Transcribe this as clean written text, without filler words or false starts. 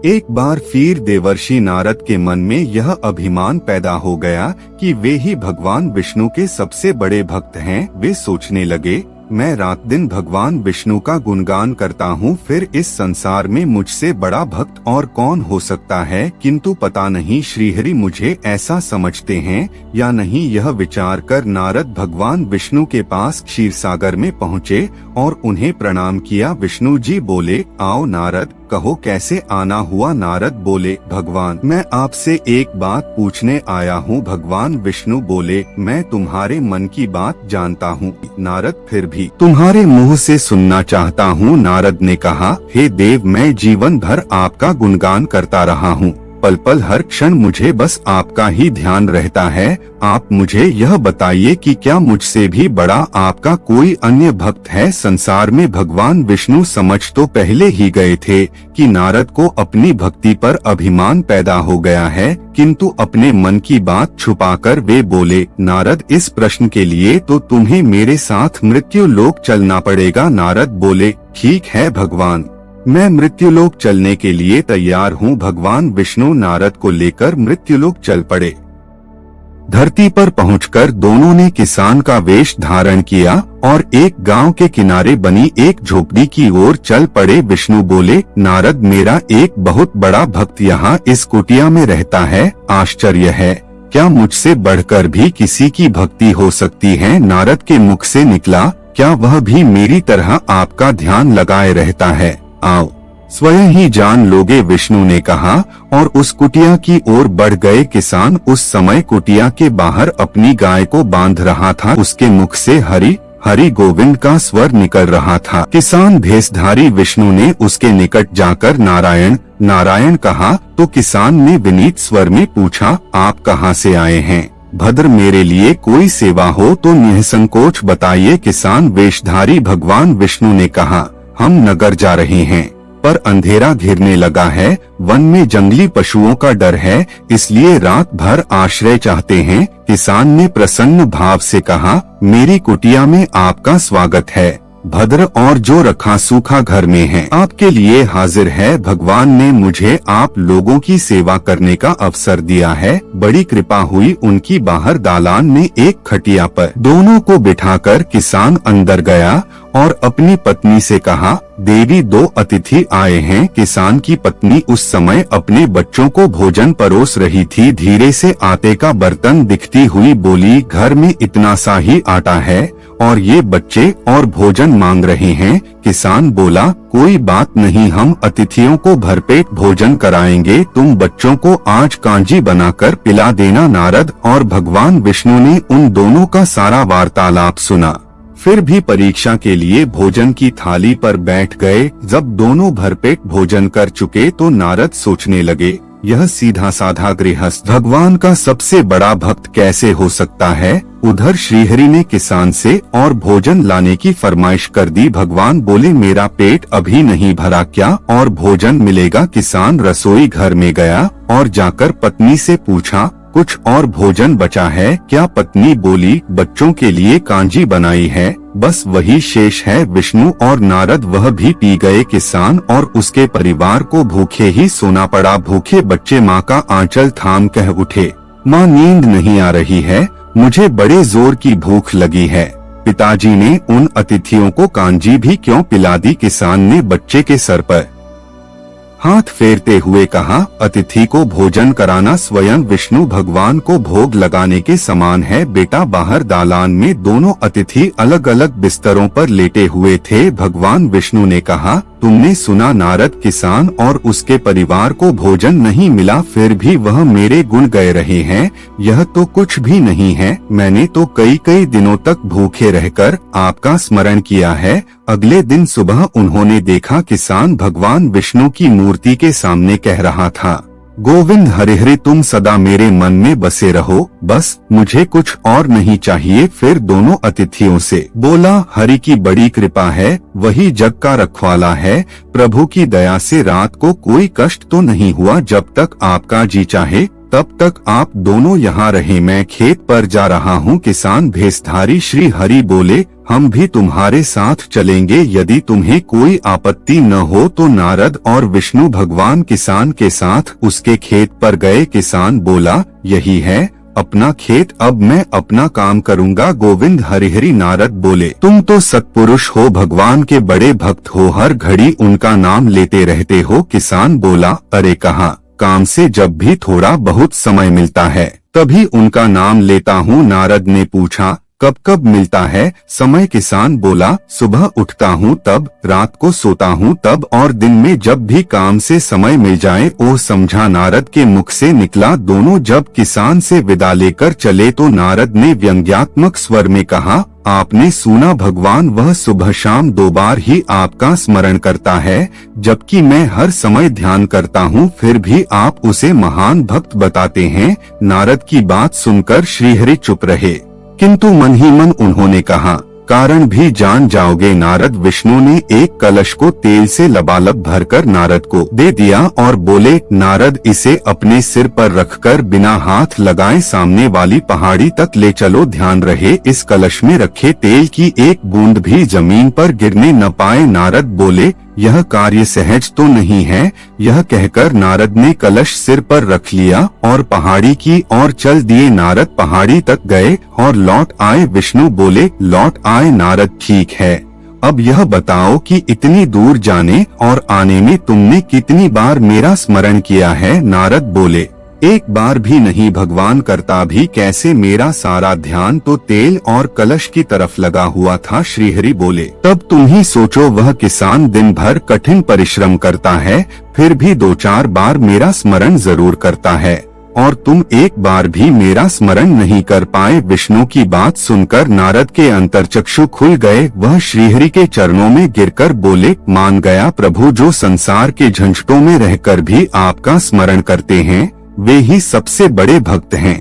एक बार फिर देवर्षि नारद के मन में यह अभिमान पैदा हो गया कि वे ही भगवान विष्णु के सबसे बड़े भक्त हैं। वे सोचने लगे, मैं रात दिन भगवान विष्णु का गुणगान करता हूँ, फिर इस संसार में मुझसे बड़ा भक्त और कौन हो सकता है। किंतु पता नहीं श्रीहरि मुझे ऐसा समझते हैं या नहीं। यह विचार कर नारद भगवान विष्णु के पास क्षीरसागर में पहुँचे और उन्हें प्रणाम किया। विष्णु जी बोले, आओ नारद, कहो कैसे आना हुआ। नारद बोले, भगवान मैं आपसे एक बात पूछने आया हूँ। भगवान विष्णु बोले, मैं तुम्हारे मन की बात जानता हूँ। नारद, फिर भी तुम्हारे मुंह से सुनना चाहता हूँ। नारद ने कहा, हे देव, मैं जीवन भर आपका गुणगान करता रहा हूँ। पल पल हर क्षण मुझे बस आपका ही ध्यान रहता है। आप मुझे यह बताइए कि क्या मुझसे भी बड़ा आपका कोई अन्य भक्त है। संसार में भगवान विष्णु समझ तो पहले ही गए थे कि नारद को अपनी भक्ति पर अभिमान पैदा हो गया है, किंतु अपने मन की बात छुपाकर वे बोले, नारद, इस प्रश्न के लिए तो तुम्हें मेरे साथ मृत्यु लोक चलना पड़ेगा। नारद बोले, ठीक है भगवान, मैं मृत्युलोक चलने के लिए तैयार हूँ। भगवान विष्णु नारद को लेकर मृत्युलोक चल पड़े। धरती पर पहुंचकर दोनों ने किसान का वेश धारण किया और एक गांव के किनारे बनी एक झोपड़ी की ओर चल पड़े। विष्णु बोले, नारद, मेरा एक बहुत बड़ा भक्त यहाँ इस कुटिया में रहता है। आश्चर्य है, क्या मुझसे बढ़कर भी किसी की भक्ति हो सकती है। नारद के मुख से निकला, क्या वह भी मेरी तरह आपका ध्यान लगाए रहता है। आओ स्वयं ही जान लोगे, विष्णु ने कहा और उस कुटिया की ओर बढ़ गए। किसान उस समय कुटिया के बाहर अपनी गाय को बांध रहा था। उसके मुख से हरि हरि गोविंद का स्वर निकल रहा था। किसान भेषधारी विष्णु ने उसके निकट जाकर नारायण नारायण कहा तो किसान ने विनीत स्वर में पूछा, आप कहाँ से आए हैं। भद्र, मेरे लिए कोई सेवा हो तो निसंकोच बताइए। किसान वेशधारी भगवान विष्णु ने कहा, हम नगर जा रहे हैं, पर अंधेरा घिरने लगा है। वन में जंगली पशुओं का डर है, इसलिए रात भर आश्रय चाहते हैं। किसान ने प्रसन्न भाव से कहा, मेरी कुटिया में आपका स्वागत है। भद्र और जो रखा सूखा घर में है, आपके लिए हाजिर है। भगवान ने मुझे आप लोगों की सेवा करने का अवसर दिया है। बड़ी कृपा हुई। उनकी बाहर दालान में एक खटिया पर दोनों को बिठाकर किसान अंदर गया और अपनी पत्नी से कहा, देवी, दो अतिथि आए हैं। किसान की पत्नी उस समय अपने बच्चों को भोजन परोस रही थी। धीरे से आटे का बर्तन दिखती हुई बोली, घर में इतना सा ही आटा है और ये बच्चे और भोजन मांग रहे हैं। किसान बोला, कोई बात नहीं, हम अतिथियों को भरपेट भोजन कराएंगे। तुम बच्चों को आज कांजी बनाकर पिला देना। नारद और भगवान विष्णु ने उन दोनों का सारा वार्तालाप सुना। फिर भी परीक्षा के लिए भोजन की थाली पर बैठ गए। जब दोनों भरपेट भोजन कर चुके तो नारद सोचने लगे, यह सीधा साधा गृहस्थ भगवान का सबसे बड़ा भक्त कैसे हो सकता है। उधर श्रीहरि ने किसान से और भोजन लाने की फरमाइश कर दी। भगवान बोले, मेरा पेट अभी नहीं भरा, क्या और भोजन मिलेगा। किसान रसोई घर में गया और जाकर पत्नी से पूछा, कुछ और भोजन बचा है क्या। पत्नी बोली, बच्चों के लिए कांजी बनाई है, बस वही शेष है। विष्णु और नारद वह भी पी गए। किसान और उसके परिवार को भूखे ही सोना पड़ा। भूखे बच्चे माँ का आंचल थाम कह उठे, माँ, नींद नहीं आ रही है, मुझे बड़े जोर की भूख लगी है। पिताजी ने उन अतिथियों को कांजी भी क्यों पिला दी। किसान ने बच्चे के सर पर हाथ फेरते हुए कहा, अतिथि को भोजन कराना स्वयं विष्णु भगवान को भोग लगाने के समान है। बेटा, बाहर दालान में दोनों अतिथि अलग अलग बिस्तरों पर लेटे हुए थे। भगवान विष्णु ने कहा, तुमने सुना नारद, किसान और उसके परिवार को भोजन नहीं मिला, फिर भी वह मेरे गुण गा रहे हैं। यह तो कुछ भी नहीं है। मैंने तो कई कई दिनों तक भूखे रहकर आपका स्मरण किया है। अगले दिन सुबह उन्होंने देखा किसान भगवान विष्णु की मूर्ति के सामने कह रहा था, गोविंद हरिहरि, तुम सदा मेरे मन में बसे रहो, बस मुझे कुछ और नहीं चाहिए। फिर दोनों अतिथियों से बोला, हरि की बड़ी कृपा है, वही जग का रखवाला है। प्रभु की दया से रात को कोई कष्ट तो नहीं हुआ। जब तक आपका जी चाहे तब तक आप दोनों यहाँ रहे, मैं खेत पर जा रहा हूँ। किसान भेषधारी श्री हरि बोले, हम भी तुम्हारे साथ चलेंगे यदि तुम्हें कोई आपत्ति न हो तो। नारद और विष्णु भगवान किसान के साथ उसके खेत पर गए। किसान बोला, यही है अपना खेत, अब मैं अपना काम करूँगा। गोविंद हरि हरि। नारद बोले, तुम तो सत्पुरुष हो, भगवान के बड़े भक्त हो, हर घड़ी उनका नाम लेते रहते हो। किसान बोला, अरे कहाँ, काम से जब भी थोड़ा बहुत समय मिलता है तभी उनका नाम लेता हूँ। नारद ने पूछा, कब कब मिलता है समय? किसान बोला, सुबह उठता हूँ तब, रात को सोता हूँ तब, और दिन में जब भी काम से समय मिल जाए। ओ समझा। नारद के मुख से निकला। दोनों जब किसान से विदा लेकर चले तो नारद ने व्यंग्यात्मक स्वर में कहा, आपने सुना, भगवान वह सुबह शाम 2 बार ही आपका स्मरण करता है, जबकि मैं हर समय ध्यान करता हूँ, फिर भी आप उसे महान भक्त बताते हैं। नारद की बात सुनकर श्रीहरि चुप रहे, किंतु मन ही मन उन्होंने कहा, कारण भी जान जाओगे। नारद विष्णु ने एक कलश को तेल से लबालब भरकर नारद को दे दिया और बोले, नारद इसे अपने सिर पर रखकर बिना हाथ लगाए सामने वाली पहाड़ी तक ले चलो। ध्यान रहे इस कलश में रखे तेल की एक बूंद भी जमीन पर गिरने न पाए। नारद बोले, यह कार्य सहज तो नहीं है। यह कहकर नारद ने कलश सिर पर रख लिया और पहाड़ी की ओर चल दिए। नारद पहाड़ी तक गए और लौट आए। विष्णु बोले, लौट आए? नारद, ठीक है, अब यह बताओ कि इतनी दूर जाने और आने में तुमने कितनी बार मेरा स्मरण किया है? नारद बोले, एक बार भी नहीं, भगवान करता भी कैसे, मेरा सारा ध्यान तो तेल और कलश की तरफ लगा हुआ था। श्रीहरि बोले, तब तुम ही सोचो, वह किसान दिन भर कठिन परिश्रम करता है, फिर भी 2-4 बार मेरा स्मरण जरूर करता है, और तुम एक बार भी मेरा स्मरण नहीं कर पाए। विष्णु की बात सुनकर नारद के अंतर्चक्षु खुल गए। वह श्रीहरि के चरणों में गिरकर बोले, मान गया प्रभु, जो संसार के झंझटों में रहकर भी आपका स्मरण करते हैं वे ही सबसे बड़े भक्त हैं।